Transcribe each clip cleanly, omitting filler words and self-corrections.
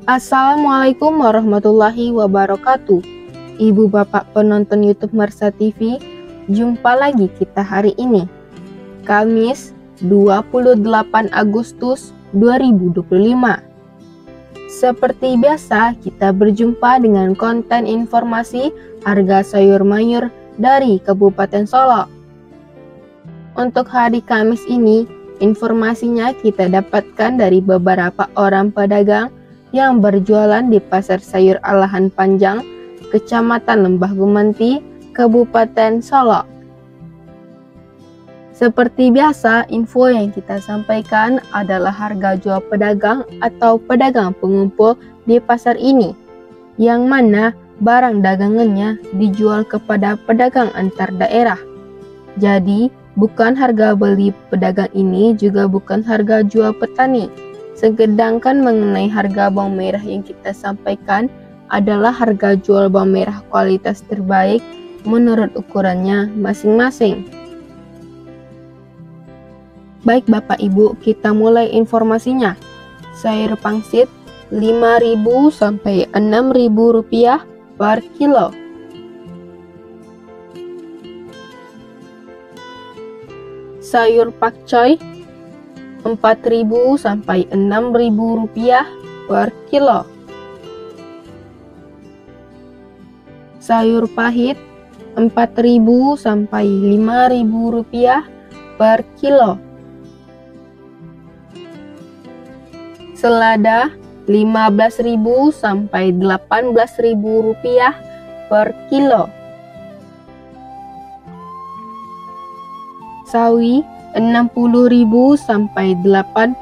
Assalamualaikum warahmatullahi wabarakatuh. Ibu bapak penonton YouTube Mersa TV, jumpa lagi kita hari ini, Kamis 28 Agustus 2025. Seperti biasa, kita berjumpa dengan konten informasi harga sayur mayur dari Kabupaten Solok. Untuk hari Kamis ini, informasinya kita dapatkan dari beberapa orang pedagang yang berjualan di Pasar Sayur Alahan Panjang, Kecamatan Lembah Gumanti, Kabupaten Solok. Seperti biasa, info yang kita sampaikan adalah harga jual pedagang atau pedagang pengumpul di pasar ini, yang mana barang dagangannya dijual kepada pedagang antar daerah. Jadi, bukan harga beli pedagang ini juga bukan harga jual petani. Sedangkan mengenai harga bawang merah yang kita sampaikan adalah harga jual bawang merah kualitas terbaik menurut ukurannya masing-masing. Baik Bapak Ibu, kita mulai informasinya. Sayur pangsit 5.000 sampai 6.000 rupiah per kilo. Sayur pakcoy 4.000 sampai 6.000 rupiah per kilo. Sayur pahit 4.000 sampai 5.000 rupiah per kilo. Selada 15.000 sampai 18.000 rupiah per kilo. Sawi 60.000 sampai 80.000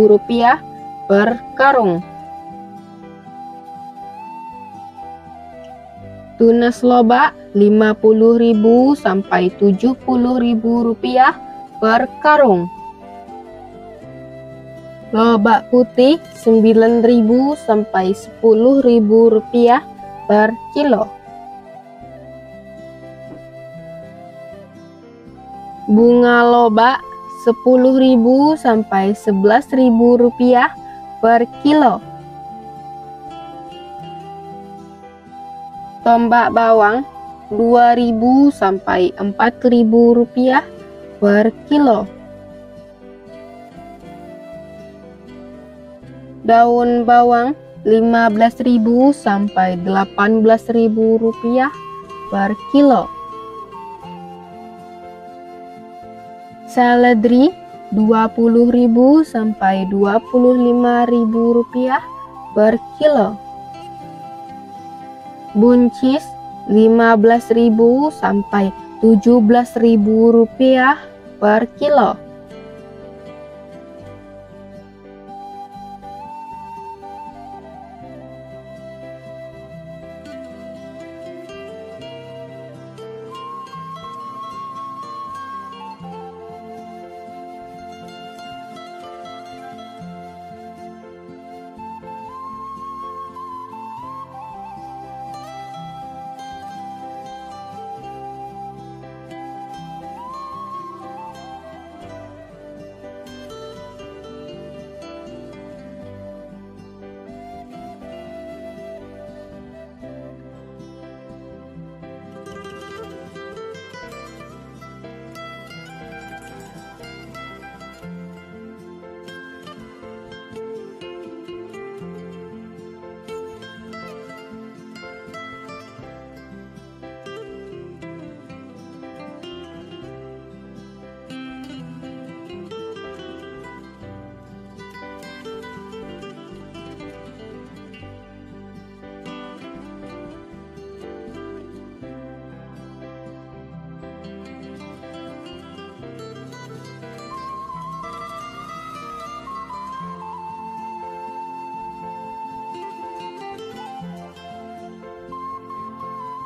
rupiah per karung. Tunas loba 50.000 sampai 70.000 rupiah per karung. Lobak putih 9.000 sampai 10.000 rupiah per kilo. Bunga loba 10.000 sampai 11.000 rupiah per kilo. Tombak bawang 2.000 sampai 4.000 rupiah per kilo. Daun bawang 15.000 sampai 18.000 rupiah per kilo. Seledri 20.000 sampai 25.000 rupiah per kilo. Buncis 15.000 sampai 17.000 rupiah per kilo.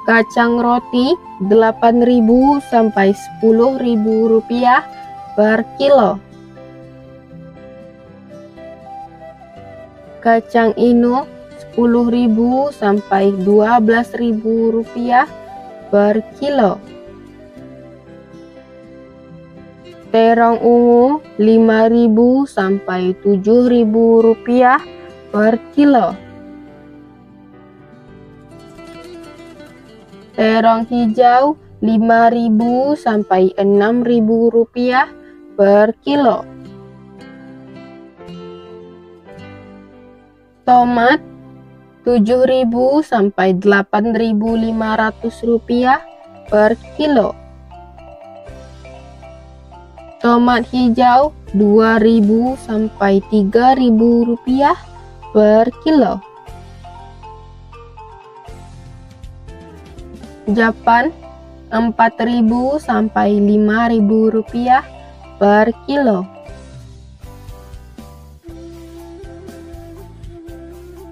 Kacang roti 8.000 sampai 10.000 rupiah per kilo. Kacang ino 10.000 sampai 12.000 rupiah per kilo. Terong ungu 5.000 sampai 7.000 rupiah per kilo. Terong hijau 5.000 sampai 6.000 rupiah per kilo. Tomat 7.000 sampai 8.500 rupiah per kilo. Tomat hijau 2.000 sampai 3.000 rupiah per kilo. Japan 4.000 sampai 5.000 rupiah per kilo.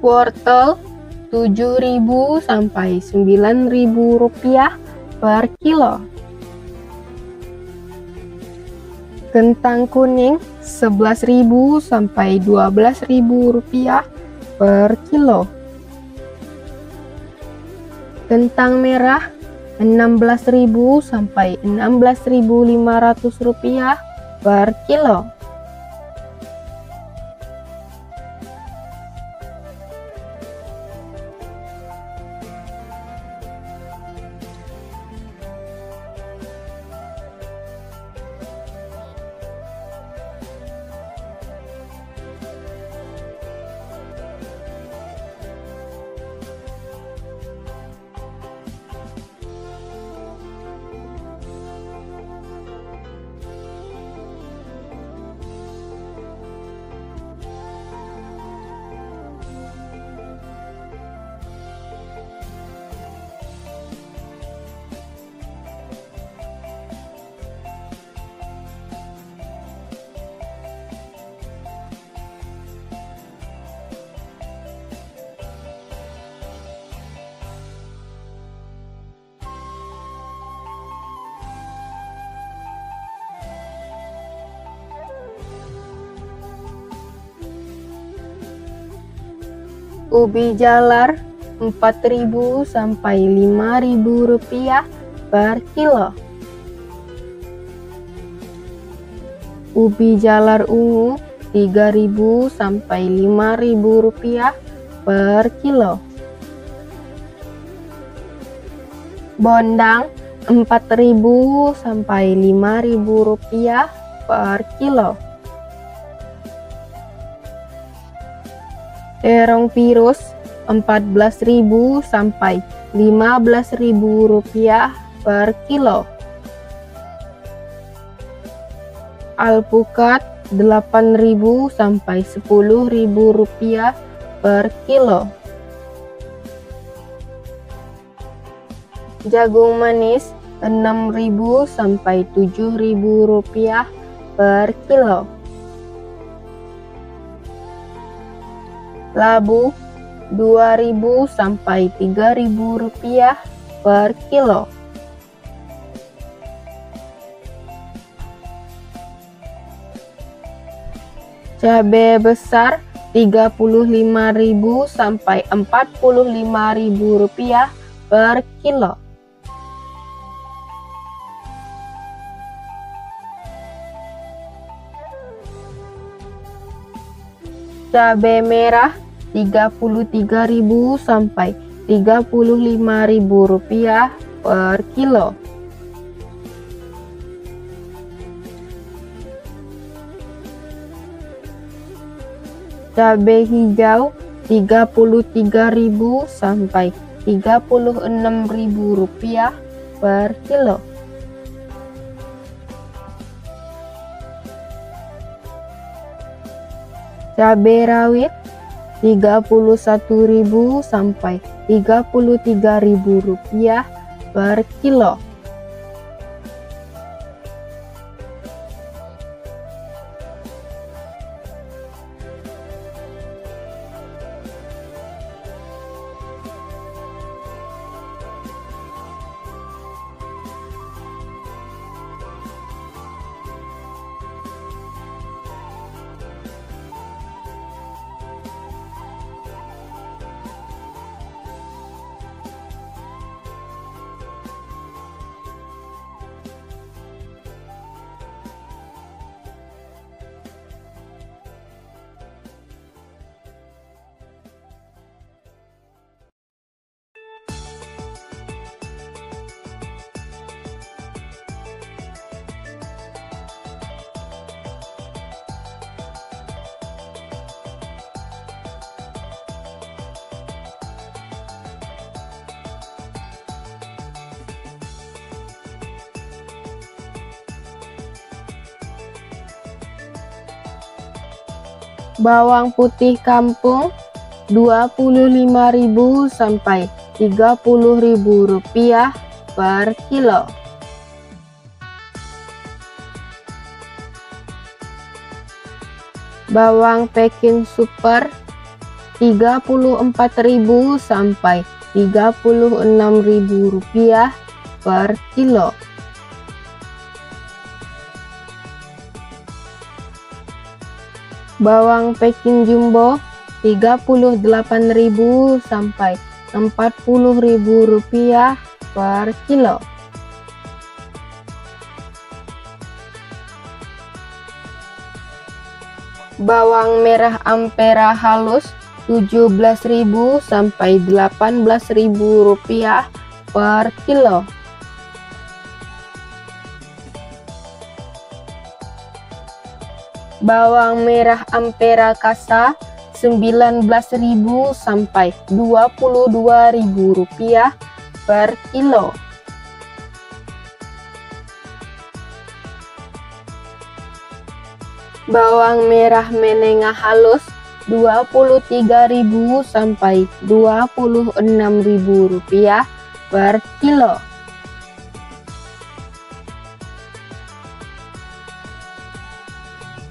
Wortel 7.000 sampai 9.000 rupiah per kilo. Kentang kuning 11.000 sampai 12.000 rupiah per kilo. Kentang merah 16.000 sampai 16.500 rupiah per kilo. Ubi jalar 4.000 sampai 5.000 rupiah per kilo. Ubi jalar ungu 3.000 sampai 5.000 rupiah per kilo. Bondang 4.000 sampai 5.000 rupiah per kilo. Terong virus 14.000 sampai 15.000 rupiah per kilo. Alpukat 8.000 sampai 10.000 rupiah per kilo. Jagung manis 6.000 sampai 7.000 rupiah per kilo. Labu 2.000 sampai 3.000 rupiah per kilo. Cabai besar 35.000 sampai 45.000 rupiah per kilo. Cabai merah 33.000 sampai 35.000 rupiah per kilo. Cabai hijau 33.000 sampai 36.000 rupiah per kilo. Cabai rawit 31.000 sampai 33.000 rupiah per kilo. Bawang putih kampung 25.000 sampai 30.000 rupiah per kilo. Bawang Peking super 34.000 sampai 36.000 rupiah per kilo. Bawang Peking jumbo 38.000 sampai 40.000 rupiah per kilo. Bawang merah Ampera halus 17.000 sampai 18.000 rupiah per kilo. Bawang merah Ampera kasa 19.000 sampai 22.000 rupiah per kilo. Bawang merah menengah halus 23.000 sampai 26.000 rupiah per kilo.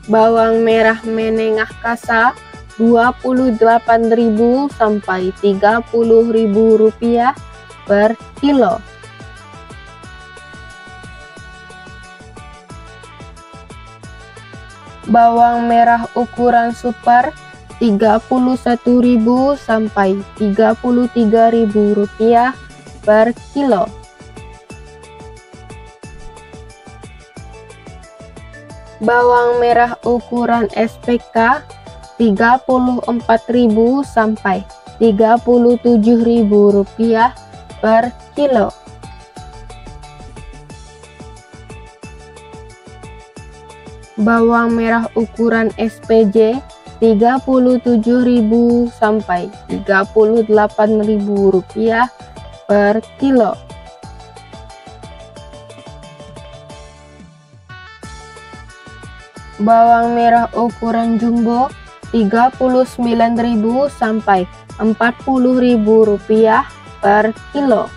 Bawang merah menengah kasa 28.000 sampai 30.000 rupiah per kilo. Bawang merah ukuran super 31.000 sampai 33.000 rupiah per kilo. Bawang merah ukuran SPK 34.000 sampai 37.000 rupiah per kilo. Bawang merah ukuran SPJ 37.000 sampai 38.000 rupiah per kilo. Bawang merah ukuran jumbo 39.000 sampai 40.000 rupiah per kilo.